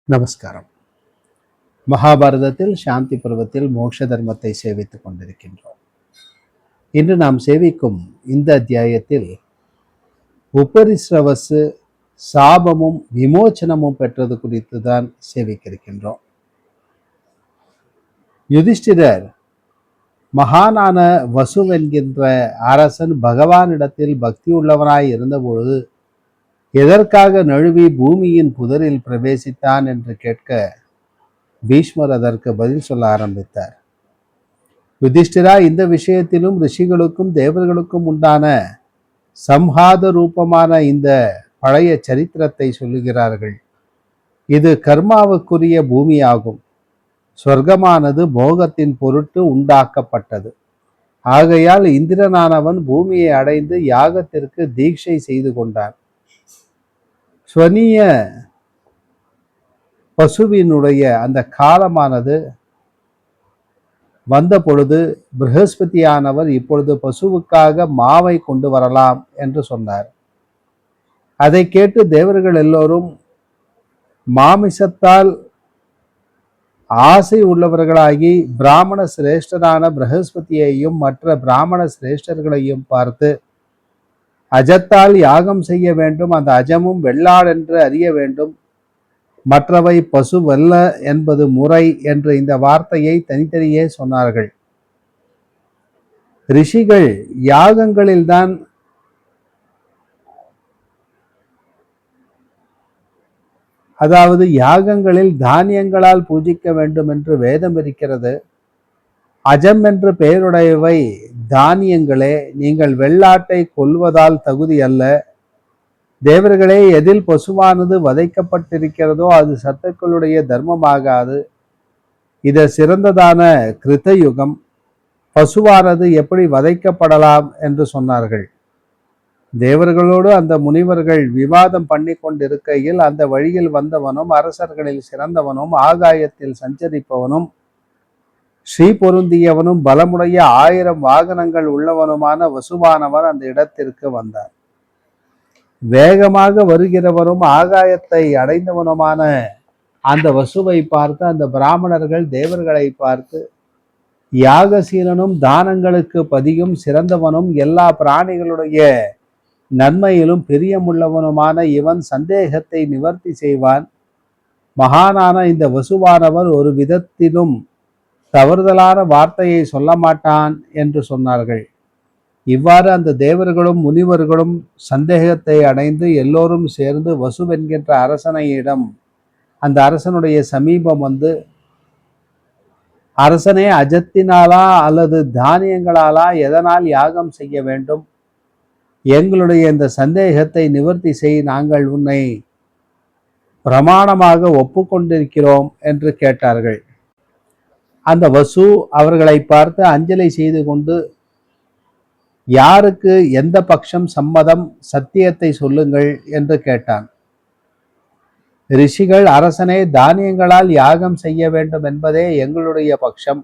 நமஸ்காரம். மகாபாரதத்தில் சாந்தி பருவத்தில் மோட்ச தர்மத்தை சேவித்துக் கொண்டிருக்கின்றோம். இன்று நாம் சேவிக்கும் இந்த அத்தியாயத்தில் உபரிஸ்ரவசு சாபமும் விமோச்சனமும் பெற்றது குறித்து தான் சேவிக்க இருக்கின்றோம். யுதிஷ்டிரர் மகானான வசு என்கின்ற அரசன் பகவானிடத்தில் பக்தி உள்ளவனாய் இருந்தபொழுது எதற்காக நழுவி பூமியின் புதரில் பிரவேசித்தான் என்று கேட்க பீஷ்மர் அதற்கு பதில் சொல்ல ஆரம்பித்தார். யுதிஷ்டிரா, இந்த விஷயத்திலும் ரிஷிகளுக்கும் தேவர்களுக்கும் உண்டான சம்ஹாத ரூபமான இந்த பழைய சரித்திரத்தை சொல்லுகிறார்கள். இது கர்மாவுக்குரிய பூமியாகும். சொர்க்கமானது போகத்தின் பொருட்டு உண்டாக்கப்பட்டது. ஆகையால் இந்திரனானவன் பூமியை அடைந்து யாகத்திற்கு தீட்சை செய்து கொண்டான். ஸ்வனிய பசுவினுடைய அந்த காலமானது வந்த பொழுது ப்ரஹஸ்பதியானவர் இப்பொழுது பசுவுக்காக மாவை கொண்டு வரலாம் என்று சொன்னார். அதை கேட்டு தேவர்கள் எல்லோரும் மாமிசத்தால் ஆசை உள்ளவர்களாகி பிராமண சிரேஷ்டரான ப்ரஹஸ்பதியையும் மற்ற பிராமண சிரேஷ்டர்களையும் பார்த்து, அஜத்தால் யாகம் செய்ய வேண்டும், அந்த அஜமும் வெள்ளாடென்று அறிய வேண்டும், மற்றவை பசுவல்ல என்பது முறை என்று இந்த வார்த்தையை தனித்தனியே சொன்னார்கள். ரிஷிகள் யாகங்களில்தான் அதாவது யாகங்களில் தானியங்களால் பூஜிக்க வேண்டும் என்று வேதம் இருக்கிறது. அஜம் என்று பெயருடையவை தானியங்களே, நீங்கள் வெள்ளாட்டை கொல்வதால் தகுதி அல்ல. தேவர்களே, எதில் பசுவானது வதைக்கப்பட்டிருக்கிறதோ அது சத்துக்களுடைய தர்மமாகாது. இது சிறந்ததான கிருத்தயுகம். பசுவானது எப்படி வதைக்கப்படலாம் என்று சொன்னார்கள். தேவர்களோடு அந்த முனிவர்கள் விவாதம் பண்ணி கொண்டிருக்கையில் அந்த வழியில் வந்தவனும் அரசர்களில் சிறந்தவனும் ஆகாயத்தில் சஞ்சரிப்பவனும் ஸ்ரீ பொருந்தியவனும் பலமுடைய 1000 வாகனங்கள் உள்ளவனுமான வசுவானவன் அந்த இடத்திற்கு வந்தார். வேகமாக வருகிறவனும் ஆகாயத்தை அடைந்தவனுமான அந்த வசுவை பார்த்து அந்த பிராமணர்கள் தேவர்களை பார்த்து, யாகசீலனும் தானங்களுக்கு பதியும் சிறந்தவனும் எல்லா பிராணிகளுடைய நன்மையிலும் பிரியமுள்ளவனுமான இவன் சந்தேகத்தை நிவர்த்தி செய்வான். மகானான இந்த வசுவானவர் ஒரு விதத்திலும் தவறுதலான வார்த்தையை சொல்ல மாட்டான் என்று சொன்னார்கள். இவ்வாறு அந்த தேவர்களும் முனிவர்களும் சந்தேகத்தை அடைந்து எல்லோரும் சேர்ந்து வசுவென்கின்ற அரசனையிடம் அந்த அரசனுடைய சமீபம் வந்து, அரசனே, அஜத்தினாலா அல்லது தானியங்களாலா எதனால் யாகம் செய்ய வேண்டும்? எங்களுடைய இந்த சந்தேகத்தை நிவர்த்தி செய், நாங்கள் உன்னை பிரமாணமாக ஒப்புக்கொண்டிருக்கிறோம் என்று கேட்டார்கள். அந்த வசு அவர்களை பார்த்து அஞ்சலி செய்து கொண்டு, யாருக்கு எந்த பட்சம் சம்மதம், சத்தியத்தை சொல்லுங்கள் என்று கேட்டான். ரிஷிகள், அரசனே, தானியங்களால் யாகம் செய்ய வேண்டும் என்பதே எங்களுடைய பட்சம்.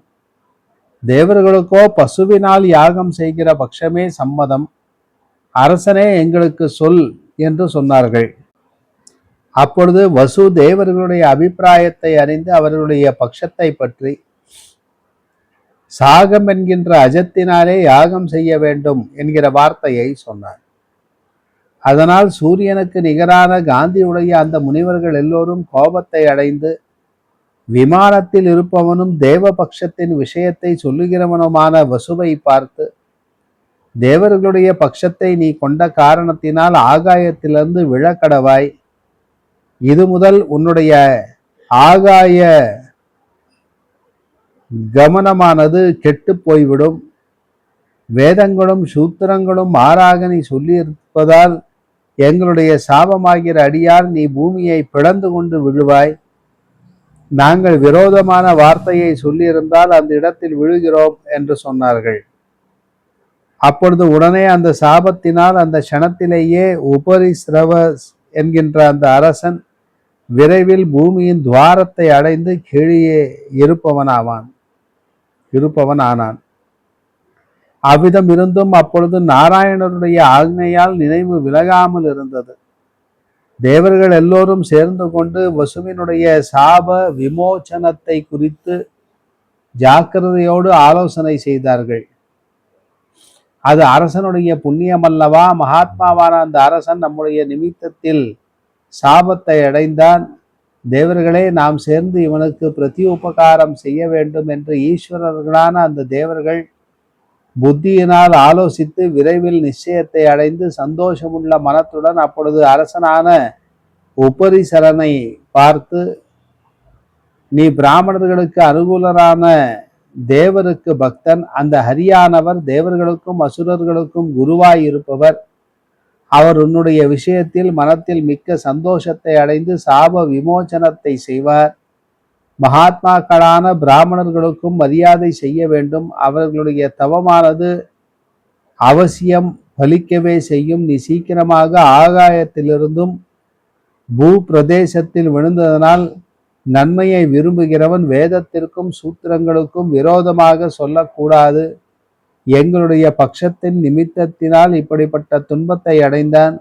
தேவர்களுக்கோ பசுவினால் யாகம் செய்கிற பட்சமே சம்மதம். அரசனே, எங்களுக்கு சொல் என்று சொன்னார்கள். அப்பொழுது வசு தேவர்களுடைய அபிப்பிராயத்தை அறிந்து அவர்களுடைய பட்சத்தை பற்றி, சாகம் என்கின்ற அஜத்தினாலே யாகம் செய்ய வேண்டும் என்கிற வார்த்தையை சொன்னார். அதனால் சூரியனுக்கு நிகரான காந்தியுடைய அந்த முனிவர்கள் எல்லோரும் கோபத்தை அடைந்து, விமானத்தில் இருப்பவனும் தேவபக்ஷத்தின் விஷயத்தை சொல்லுகிறவனுமான வசுவை பார்த்து, தேவர்களுடைய பட்சத்தை நீ கொண்ட காரணத்தினால் ஆகாயத்திலிருந்து விழக்கடவாய். இது முதல் உன்னுடைய ஆகாய கமனமானது கெட்டு போய்விடும். வேதங்களும் சூத்திரங்களும் மாறாக நீ சொல்லியிருப்பதால் எங்களுடைய சாபமாகிற அடியார் நீ பூமியை பிளந்து கொண்டு விழுவாய். நாங்கள் விரோதமான வார்த்தையை சொல்லியிருந்தால் அந்த இடத்தில் விழுகிறோம் என்று சொன்னார்கள். அப்பொழுது உடனே அந்த சாபத்தினால் அந்த க்ஷணத்திலேயே உபரிஸ்ரவஸ் என்கின்ற அந்த அரசன் விரைவில் பூமியின் துவாரத்தை அடைந்து கீழே இருப்பவன் ஆனான். அவ்விதம் இருந்தும் அப்பொழுது நாராயணருடைய ஆக்ஞையால் நினைவு விலகாமல் இருந்தது. தேவர்கள் எல்லோரும் சேர்ந்து கொண்டு வசுவினுடைய சாப விமோச்சனத்தை குறித்து ஜாக்கிரதையோடு ஆலோசனை செய்தார்கள். அது அரசனுடைய புண்ணியம் அல்லவா? மகாத்மாவான அந்த அரசன் நம்முடைய நிமித்தத்தில் சாபத்தை அடைந்தான். தேவர்களே, நாம் சேர்ந்து இவனுக்கு பிரதி உபகாரம் செய்ய வேண்டும் என்று ஈஸ்வரர்களான அந்த தேவர்கள் புத்தியினால் ஆலோசித்து விரைவில் நிச்சயத்தை அடைந்து சந்தோஷமுள்ள மனத்துடன் அப்பொழுது அரசனான உபரிசரனை பார்த்து, நீ பிராமணர்களுக்கு அனுகூலரான தேவருக்கு பக்தன். அந்த ஹரியானவர் தேவர்களுக்கும் அசுரர்களுக்கும் குருவாய் இருப்பவர். அவர் உன்னுடைய விஷயத்தில் மனத்தில் மிக்க சந்தோஷத்தை அடைந்து சாப விமோச்சனத்தை செய்வார். மகாத்மாக்களான பிராமணர்களுக்கும் மரியாதை செய்ய வேண்டும். அவர்களுடைய தவமானது அவசியம் பலிக்கவே செய்யும். நீ சீக்கிரமாக ஆகாயத்திலிருந்தும் பூ பிரதேசத்தில் விழுந்ததனால் நன்மையை விரும்புகிறவன் வேதத்திற்கும் சூத்திரங்களுக்கும் விரோதமாக சொல்லக்கூடாது. எங்களுடைய பட்சத்தின் நிமித்தத்தினால் இப்படிப்பட்ட துன்பத்தை அடைந்தான்.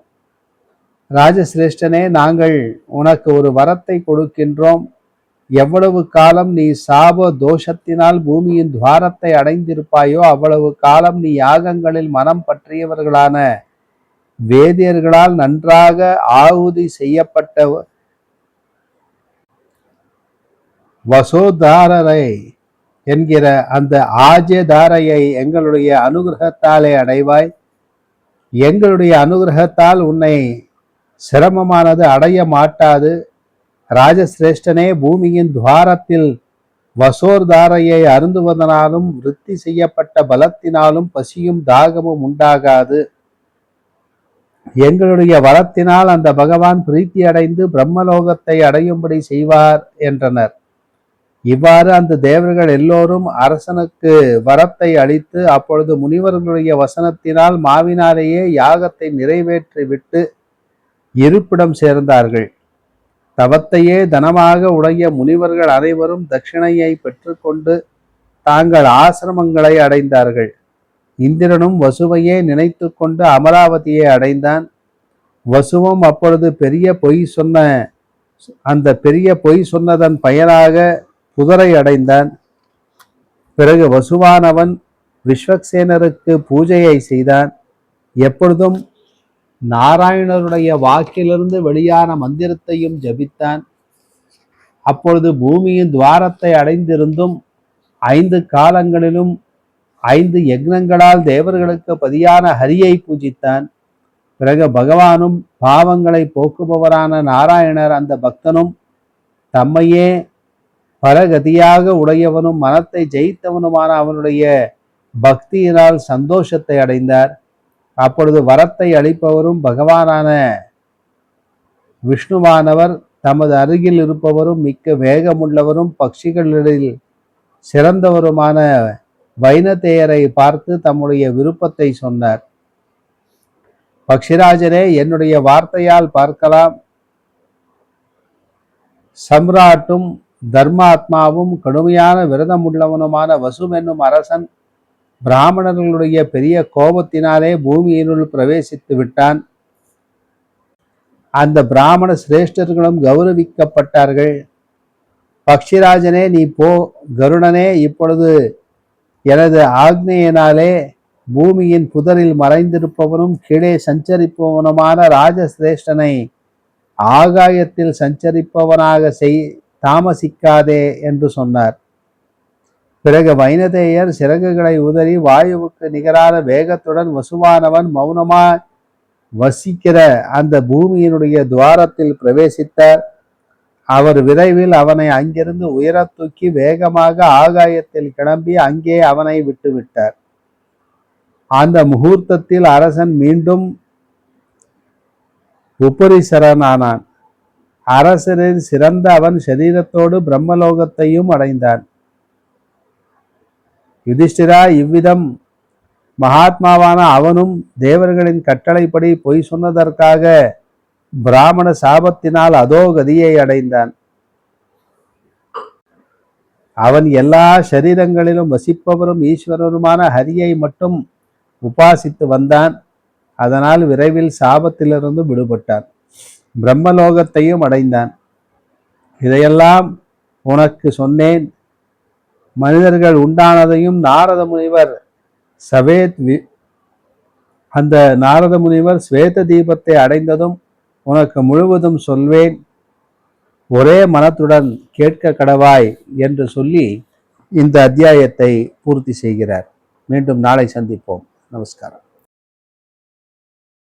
ராஜசிரேஷ்டனே, நாங்கள் உனக்கு ஒரு வரத்தை கொடுக்கின்றோம். எவ்வளவு காலம் நீ சாப தோஷத்தினால் பூமியின் துவாரத்தை அடைந்திருப்பாயோ அவ்வளவு காலம் நீ யாகங்களில் மனம் பற்றியவர்களான வேதியர்களால் நன்றாக ஆகுதி செய்யப்பட்ட வசோதாரரை என்கிற அந்த ஆஜதாரையை எங்களுடைய அனுகிரகத்தாலே அடைவாய். எங்களுடைய அனுகிரகத்தால் உன்னை சிரமமானது அடைய மாட்டாது. ராஜசிரேஷ்டனே, பூமியின் துவாரத்தில் வசோர்தாரையை அருந்துவதனாலும் விருத்தி செய்யப்பட்ட பலத்தினாலும் பசியும் தாகமும் உண்டாகாது. எங்களுடைய வரத்தினால் அந்த பகவான் பிரீத்தி அடைந்து பிரம்மலோகத்தை அடையும்படி செய்வார் என்றனர். இவ்வாறு அந்த தேவர்கள் எல்லோரும் அரசனுக்கு வரத்தை அளித்து அப்பொழுது முனிவர்களுடைய வசனத்தினால் மாவினாலேயே யாகத்தை நிறைவேற்றிவிட்டு இருப்பிடம் சேர்ந்தார்கள். தவத்தையே தனமாக உடைய முனிவர்கள் அனைவரும் தட்சிணையை பெற்றுக்கொண்டு தாங்கள் ஆசிரமங்களை அடைந்தார்கள். இந்திரனும் வசுவையே நினைத்து கொண்டு அமராவதியை அடைந்தான். வசுவும் அப்பொழுது பெரிய பொய் சொன்னதன் பயனாக புதரை அடைந்தான். பிறகு வசுவானவன் விஸ்வக்சேனருக்கு பூஜையை செய்தான். எப்பொழுதும் நாராயணருடைய வாக்கிலிருந்து வெளியான மந்திரத்தையும் ஜபித்தான். அப்பொழுது பூமியின் துவாரத்தை அடைந்திருந்தும் 5 காலங்களிலும் 5 யக்னங்களால் தேவர்களுக்கு பதியான ஹரியை பூஜித்தான். பிறகு பகவானும் பாவங்களை போக்குபவரான நாராயணர் அந்த பக்தனும் தம்மையே பரகதியாக உடையவனும் மனத்தை ஜெயித்தவனுமான அவனுடைய பக்தியினால் சந்தோஷத்தை அடைந்தார். அப்பொழுது வரத்தை அளிப்பவரும் பகவானான விஷ்ணுவானவர் தமது அருகில் இருப்பவரும் மிக்க வேகமுள்ளவரும் பட்சிகளில் சிறந்தவருமான வைனதேயரை பார்த்து தம்முடைய விருப்பத்தை சொன்னார். பக்ஷிராஜரே, என்னுடைய வார்த்தையால் பார்க்கலாம். சம்ராட்டும் தர்மாத்மாவும் கடுமையான விரதம் உள்ளவனுமான வசு என்னும் அரசன் பிராமணர்களுடைய பெரிய கோபத்தினாலே பூமியினுள் பிரவேசித்து விட்டான். அந்த பிராமண சிரேஷ்டர்களும் கௌரவிக்கப்பட்டார்கள். பக்ஷிராஜனே, நீ போ. கருடனே, இப்பொழுது எனது ஆக்னேயனாலே பூமியின் புதரில் மறைந்திருப்பவனும் கீழே சஞ்சரிப்பவனுமான ராஜசிரேஷ்டனை ஆகாயத்தில் சஞ்சரிப்பவனாக தாமசிக்காதே என்று சொன்னார். பிறகு வைனதேயர் சிறகுகளை உதறி வாயுவுக்கு நிகரான வேகத்துடன் வசுவானவன் மௌனமாய் வசிக்கிற அந்த பூமியினுடைய துவாரத்தில் பிரவேசித்தார். அவர் விரைவில் அவனை அங்கிருந்து உயர தூக்கி வேகமாக ஆகாயத்தில் கிளம்பி அங்கே அவனை விட்டுவிட்டார். அந்த முகூர்த்தத்தில் அரசன் மீண்டும் உபரிசரனானான். அரசரில் சிறந்த அவன் சரீரத்தோடு பிரம்மலோகத்தையும் அடைந்தான். யுதிஷ்டிரா, இவ்விதம் மகாத்மாவான அவனும் தேவர்களின் கட்டளைப்படி பொய் சொன்னதற்காக பிராமண சாபத்தினால் அதோ கதியை அடைந்தான். அவன் எல்லா சரீரங்களிலும் வசிப்பவரும் ஈஸ்வரருமான ஹரியை மட்டும் உபாசித்து வந்தான். அதனால் விரைவில் சாபத்திலிருந்து விடுபட்டான். பிரம்மலோகத்தையும் அடைந்தான். இதையெல்லாம் உனக்கு சொன்னேன். மனிதர்கள் உண்டானதையும் நாரத முனிவர் அந்த நாரத முனிவர் ஸ்வேத தீபத்தை அடைந்ததும் உனக்கு முழுவதும் சொல்வேன். ஒரே மனத்துடன் கேட்க கடவாய் என்று சொல்லி இந்த அத்தியாயத்தை பூர்த்தி செய்கிறார். மீண்டும் நாளை சந்திப்போம். நமஸ்காரம்.